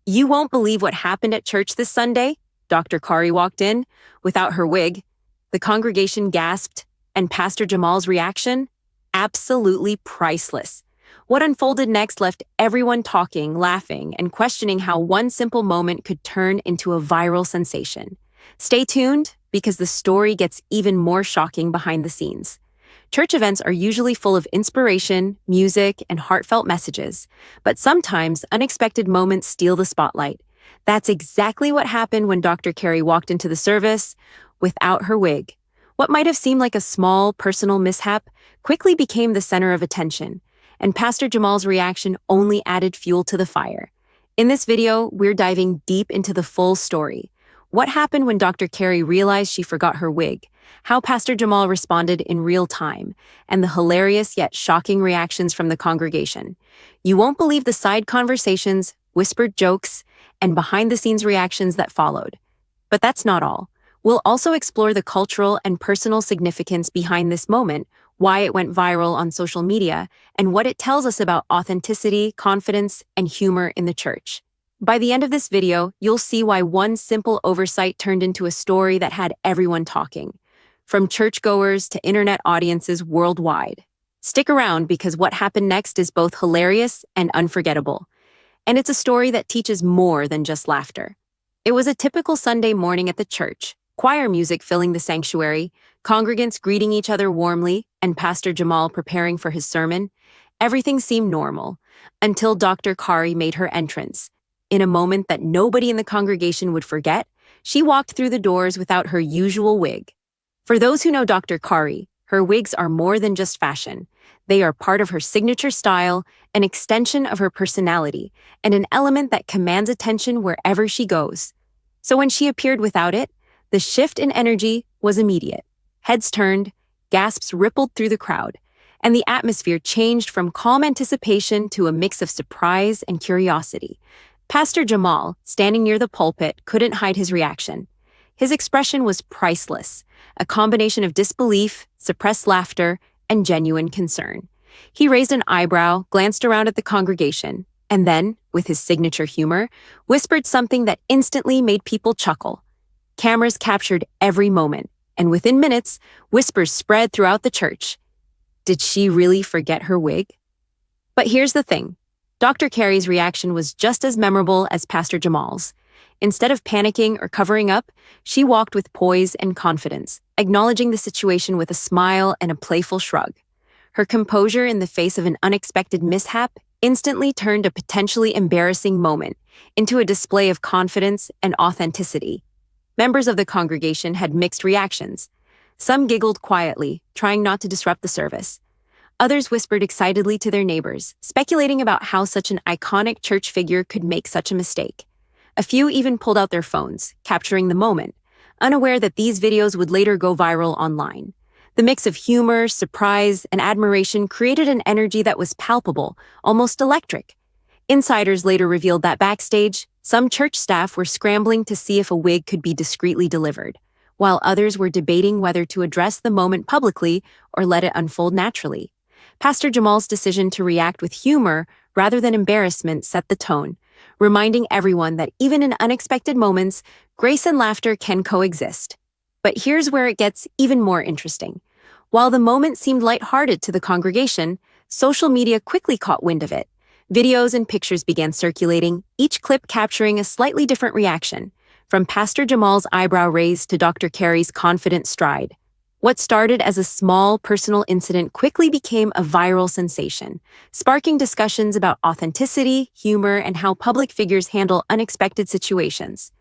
You won't believe what happened at church this Sunday. Dr. Karri walked in without her wig. The congregation gasped, and Pastor Jamal's reaction? Absolutely priceless. What unfolded next left everyone talking, laughing, and questioning how one simple moment could turn into a viral sensation. Stay tuned, because the story gets even more shocking behind the scenes. Church events are usually full of inspiration, music, and heartfelt messages, but sometimes unexpected moments steal the spotlight. That's exactly what happened when Dr. Karri walked into the service without her wig. What might have seemed like a small, personal mishap quickly became the center of attention, and Pastor Jamal's reaction only added fuel to the fire. In this video, we're diving deep into the full story. What happened when Dr. Karri realized she forgot her wig? How Pastor Jamal responded in real time, and the hilarious yet shocking reactions from the congregation. You won't believe the side conversations, whispered jokes, and behind-the-scenes reactions that followed. But that's not all. We'll also explore the cultural and personal significance behind this moment, why it went viral on social media, and what it tells us about authenticity, confidence, and humor in the church. By the end of this video, you'll see why one simple oversight turned into a story that had everyone talking, from churchgoers to internet audiences worldwide. Stick around, because what happened next is both hilarious and unforgettable. And it's a story that teaches more than just laughter. It was a typical Sunday morning at the church, choir music filling the sanctuary, congregants greeting each other warmly, and Pastor Jamal preparing for his sermon. Everything seemed normal, until Dr. Karri made her entrance. In a moment that nobody in the congregation would forget, she walked through the doors without her usual wig. For those who know Dr. Karri, her wigs are more than just fashion. They are part of her signature style, an extension of her personality, and an element that commands attention wherever she goes. So when she appeared without it, the shift in energy was immediate. Heads turned, gasps rippled through the crowd, and the atmosphere changed from calm anticipation to a mix of surprise and curiosity. Pastor Jamal, standing near the pulpit, couldn't hide his reaction. His expression was priceless, a combination of disbelief, suppressed laughter, and genuine concern. He raised an eyebrow, glanced around at the congregation, and then, with his signature humor, whispered something that instantly made people chuckle. Cameras captured every moment, and within minutes, whispers spread throughout the church. Did she really forget her wig? But here's the thing. Dr. Karri's reaction was just as memorable as Pastor Jamal's. Instead of panicking or covering up, she walked with poise and confidence, acknowledging the situation with a smile and a playful shrug. Her composure in the face of an unexpected mishap instantly turned a potentially embarrassing moment into a display of confidence and authenticity. Members of the congregation had mixed reactions. Some giggled quietly, trying not to disrupt the service. Others whispered excitedly to their neighbors, speculating about how such an iconic church figure could make such a mistake. A few even pulled out their phones, capturing the moment, unaware that these videos would later go viral online. The mix of humor, surprise, and admiration created an energy that was palpable, almost electric. Insiders later revealed that backstage, some church staff were scrambling to see if a wig could be discreetly delivered, while others were debating whether to address the moment publicly or let it unfold naturally. Pastor Jamal's decision to react with humor rather than embarrassment set the tone, reminding everyone that even in unexpected moments, grace and laughter can coexist. But here's where it gets even more interesting. While the moment seemed lighthearted to the congregation, social media quickly caught wind of it. Videos and pictures began circulating, each clip capturing a slightly different reaction, from Pastor Jamal's eyebrow raise to Dr. Karri's confident stride. What started as a small personal incident quickly became a viral sensation, sparking discussions about authenticity, humor, and how public figures handle unexpected situations.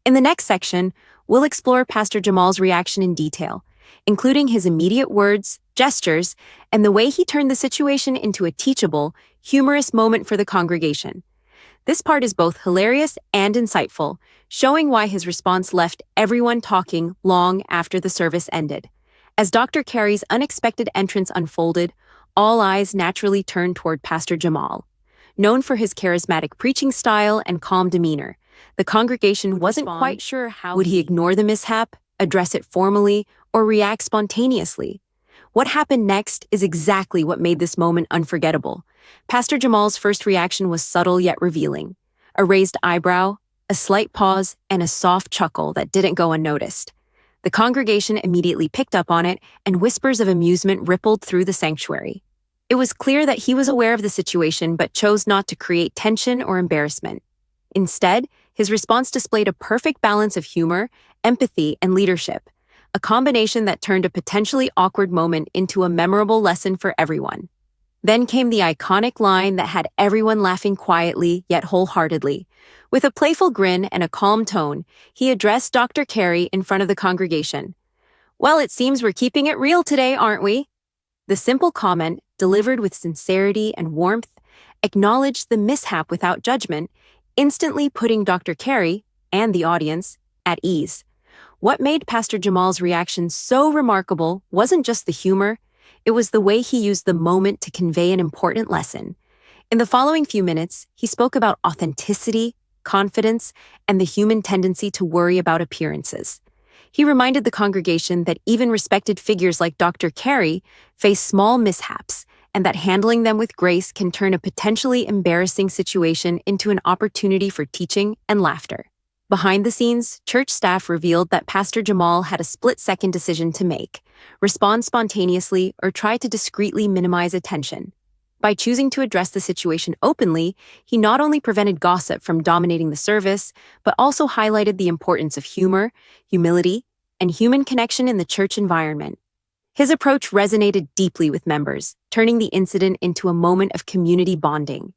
In the next section, we'll explore Pastor Jamal's reaction in detail, including his immediate words, gestures, and the way he turned the situation into a teachable, humorous moment for the congregation. This part is both hilarious and insightful, showing why his response left everyone talking long after the service ended. As Dr. Karri's unexpected entrance unfolded, all eyes naturally turned toward Pastor Jamal. Known for his charismatic preaching style and calm demeanor, the congregation wasn't quite sure how would he ignore the mishap, address it formally, or react spontaneously. What happened next is exactly what made this moment unforgettable. Pastor Jamal's first reaction was subtle yet revealing. a raised eyebrow, a slight pause, and a soft chuckle that didn't go unnoticed. The congregation immediately picked up on it, and whispers of amusement rippled through the sanctuary. It was clear that he was aware of the situation but chose not to create tension or embarrassment. Instead, his response displayed a perfect balance of humor, empathy, and leadership, a combination that turned a potentially awkward moment into a memorable lesson for everyone. Then came the iconic line that had everyone laughing quietly yet wholeheartedly. With a playful grin and a calm tone, he addressed Dr. Karri in front of the congregation. "Well, it seems we're keeping it real today, aren't we?" The simple comment, delivered with sincerity and warmth, acknowledged the mishap without judgment, instantly putting Dr. Karri and the audience at ease. What made Pastor Jamal's reaction so remarkable wasn't just the humor, it was the way he used the moment to convey an important lesson. In the following few minutes, he spoke about authenticity, confidence, and the human tendency to worry about appearances. He reminded the congregation that even respected figures like Dr. Karri face small mishaps, and that handling them with grace can turn a potentially embarrassing situation into an opportunity for teaching and laughter. Behind the scenes, church staff revealed that Pastor Jamal had a split-second decision to make: respond spontaneously or try to discreetly minimize attention. By choosing to address the situation openly, he not only prevented gossip from dominating the service, but also highlighted the importance of humor, humility, and human connection in the church environment. His approach resonated deeply with members, turning the incident into a moment of community bonding.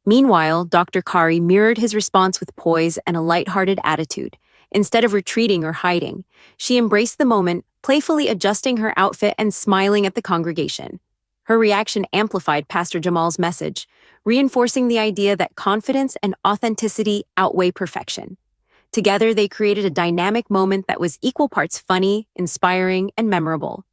Meanwhile, Dr. Karri mirrored his response with poise and a lighthearted attitude. Instead of retreating or hiding, she embraced the moment, playfully adjusting her outfit and smiling at the congregation. Her reaction amplified Pastor Jamal's message, reinforcing the idea that confidence and authenticity outweigh perfection. Together, they created a dynamic moment that was equal parts funny, inspiring, and memorable.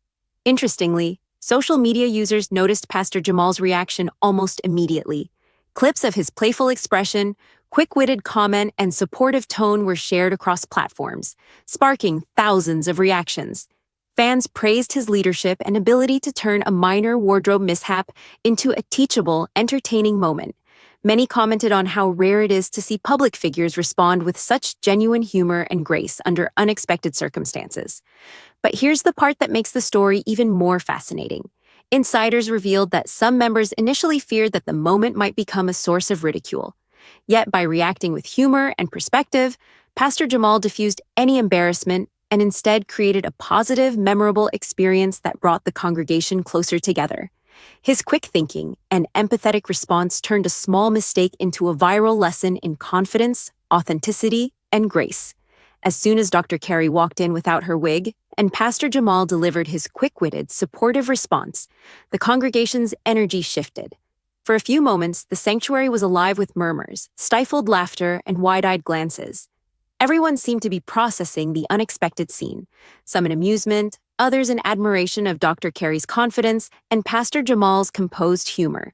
Interestingly, social media users noticed Pastor Jamal's reaction almost immediately. Clips of his playful expression, quick-witted comment, and supportive tone were shared across platforms, sparking thousands of reactions. Fans praised his leadership and ability to turn a minor wardrobe mishap into a teachable, entertaining moment. Many commented on how rare it is to see public figures respond with such genuine humor and grace under unexpected circumstances. But here's the part that makes the story even more fascinating. Insiders revealed that some members initially feared that the moment might become a source of ridicule. Yet by reacting with humor and perspective, Pastor Jamal diffused any embarrassment and instead created a positive, memorable experience that brought the congregation closer together. His quick thinking and empathetic response turned a small mistake into a viral lesson in confidence, authenticity, and grace. As soon as Dr. Karri walked in without her wig, and Pastor Jamal delivered his quick-witted, supportive response, the congregation's energy shifted. For a few moments, the sanctuary was alive with murmurs, stifled laughter, and wide-eyed glances. Everyone seemed to be processing the unexpected scene, some in amusement, others in admiration of Dr. Karri's confidence and Pastor Jamal's composed humor.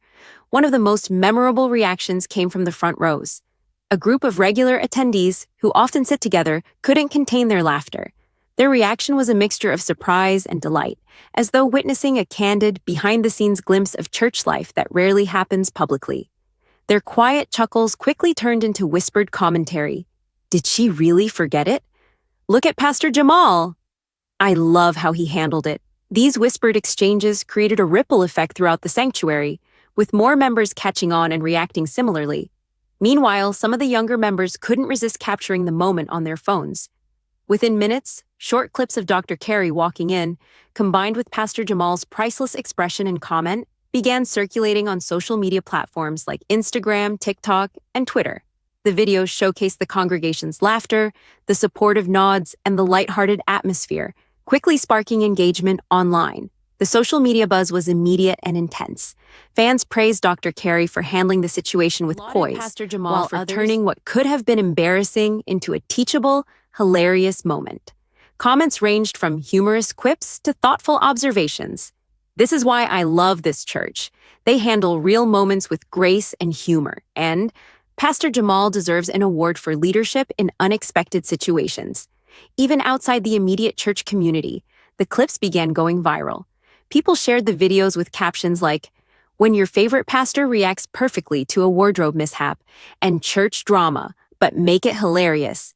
One of the most memorable reactions came from the front rows. A group of regular attendees, who often sit together, couldn't contain their laughter. Their reaction was a mixture of surprise and delight, as though witnessing a candid, behind-the-scenes glimpse of church life that rarely happens publicly. Their quiet chuckles quickly turned into whispered commentary. "Did she really forget it? Look at Pastor Jamal!" I love how he handled it. These whispered exchanges created a ripple effect throughout the sanctuary, with more members catching on and reacting similarly. Meanwhile, some of the younger members couldn't resist capturing the moment on their phones. Within minutes, short clips of Dr. Karri walking in, combined with Pastor Jamal's priceless expression and comment, began circulating on social media platforms like Instagram, TikTok, and Twitter. The videos showcased the congregation's laughter, the supportive nods, and the lighthearted atmosphere, quickly sparking engagement online. The social media buzz was immediate and intense. Fans praised Dr. Karri for handling the situation with poise, Pastor Jamal while for turning what could have been embarrassing into a teachable, hilarious moment. Comments ranged from humorous quips to thoughtful observations. This is why I love this church. They handle real moments with grace and humor, and Pastor Jamal deserves an award for leadership in unexpected situations. Even outside the immediate church community, the clips began going viral. People shared the videos with captions like, When your favorite pastor reacts perfectly to a wardrobe mishap and church drama, but make it hilarious.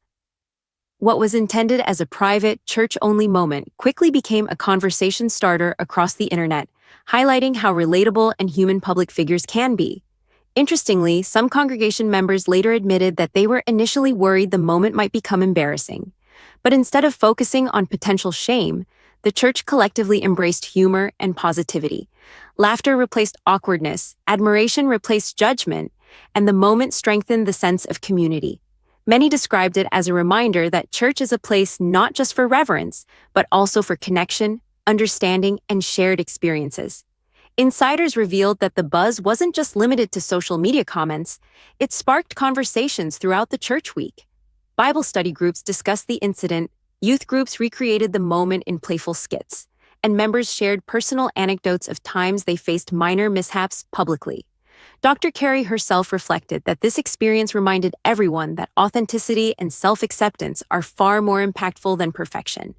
What was intended as a private, church-only moment quickly became a conversation starter across the internet, highlighting how relatable and human public figures can be. Interestingly, some congregation members later admitted that they were initially worried the moment might become embarrassing. But instead of focusing on potential shame, the church collectively embraced humor and positivity. Laughter replaced awkwardness, admiration replaced judgment, and the moment strengthened the sense of community. Many described it as a reminder that church is a place not just for reverence, but also for connection, understanding, and shared experiences. Insiders revealed that the buzz wasn't just limited to social media comments, it sparked conversations throughout the church week. Bible study groups discussed the incident, youth groups recreated the moment in playful skits, and members shared personal anecdotes of times they faced minor mishaps publicly. Dr. Karri herself reflected that this experience reminded everyone that authenticity and self-acceptance are far more impactful than perfection.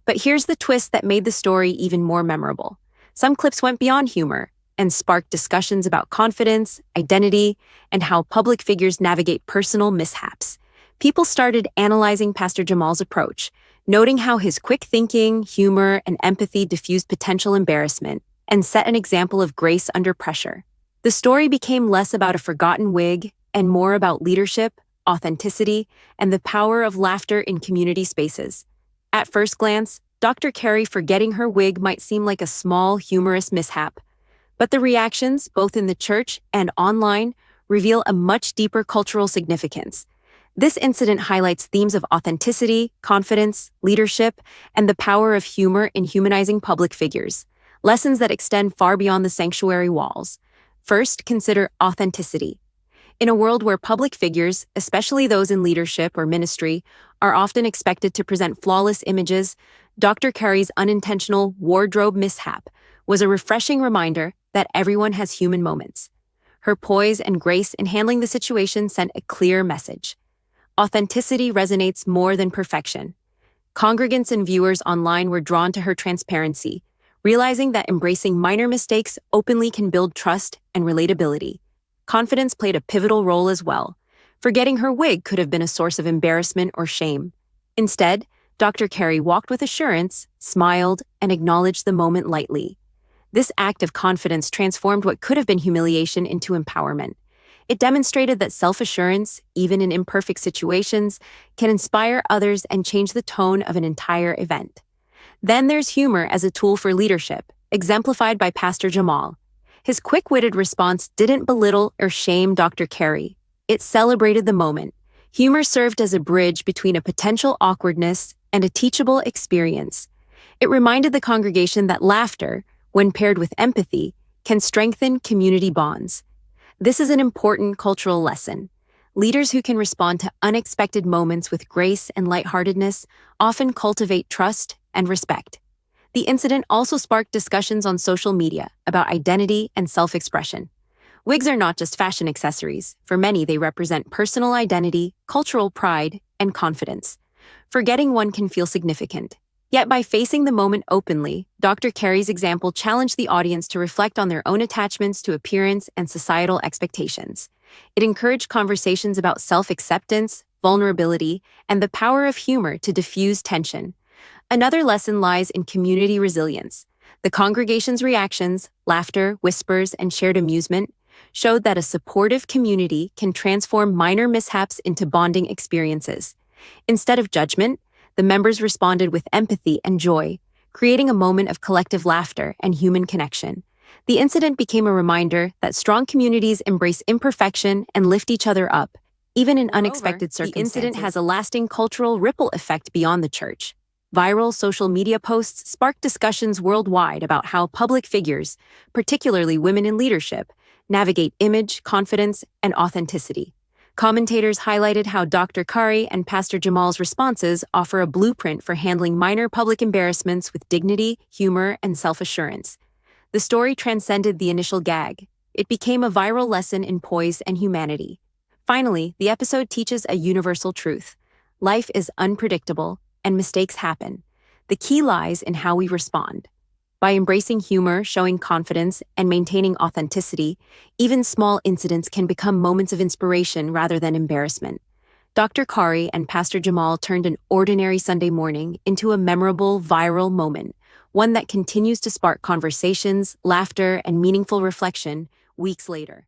But here's the twist that made the story even more memorable. Some clips went beyond humor and sparked discussions about confidence, identity, and how public figures navigate personal mishaps. People started analyzing Pastor Jamal's approach, noting how his quick thinking, humor, and empathy diffused potential embarrassment and set an example of grace under pressure. The story became less about a forgotten wig and more about leadership, authenticity, and the power of laughter in community spaces. At first glance, Dr. Karri forgetting her wig might seem like a small, humorous mishap, but the reactions, both in the church and online, reveal a much deeper cultural significance. This incident highlights themes of authenticity, confidence, leadership, and the power of humor in humanizing public figures, lessons that extend far beyond the sanctuary walls. First, consider authenticity. In a world where public figures, especially those in leadership or ministry, are often expected to present flawless images, Dr. Karri's unintentional wardrobe mishap was a refreshing reminder that everyone has human moments. Her poise and grace in handling the situation sent a clear message. Authenticity resonates more than perfection. Congregants and viewers online were drawn to her transparency, realizing that embracing minor mistakes openly can build trust and relatability. Confidence played a pivotal role as well. Forgetting her wig could have been a source of embarrassment or shame. Instead, Dr. Karri walked with assurance, smiled, and acknowledged the moment lightly. This act of confidence transformed what could have been humiliation into empowerment. It demonstrated that self-assurance, even in imperfect situations, can inspire others and change the tone of an entire event. Then there's humor as a tool for leadership, exemplified by Pastor Jamal. His quick-witted response didn't belittle or shame Dr. Karri. It celebrated the moment. Humor served as a bridge between a potential awkwardness and a teachable experience. It reminded the congregation that laughter, when paired with empathy, can strengthen community bonds. This is an important cultural lesson. Leaders who can respond to unexpected moments with grace and lightheartedness often cultivate trust and respect. The incident also sparked discussions on social media about identity and self-expression. Wigs are not just fashion accessories. For many, they represent personal identity, cultural pride, and confidence. Forgetting one can feel significant. Yet by facing the moment openly, Dr. Karri's example challenged the audience to reflect on their own attachments to appearance and societal expectations. It encouraged conversations about self-acceptance, vulnerability, and the power of humor to diffuse tension. Another lesson lies in community resilience. The congregation's reactions, laughter, whispers, and shared amusement showed that a supportive community can transform minor mishaps into bonding experiences. Instead of judgment, the members responded with empathy and joy, creating a moment of collective laughter and human connection. The incident became a reminder that strong communities embrace imperfection and lift each other up, even in unexpected circumstances. The incident has a lasting cultural ripple effect beyond the church. Viral social media posts sparked discussions worldwide about how public figures, particularly women in leadership, navigate image, confidence, and authenticity. Commentators highlighted how Dr. Karri and Pastor Jamal's responses offer a blueprint for handling minor public embarrassments with dignity, humor, and self-assurance. The story transcended the initial gag. It became a viral lesson in poise and humanity. Finally, the episode teaches a universal truth. Life is unpredictable, and mistakes happen. The key lies in how we respond. By embracing humor, showing confidence, and maintaining authenticity, even small incidents can become moments of inspiration rather than embarrassment. Dr. Karri and Pastor Jamal turned an ordinary Sunday morning into a memorable, viral moment, one that continues to spark conversations, laughter, and meaningful reflection weeks later.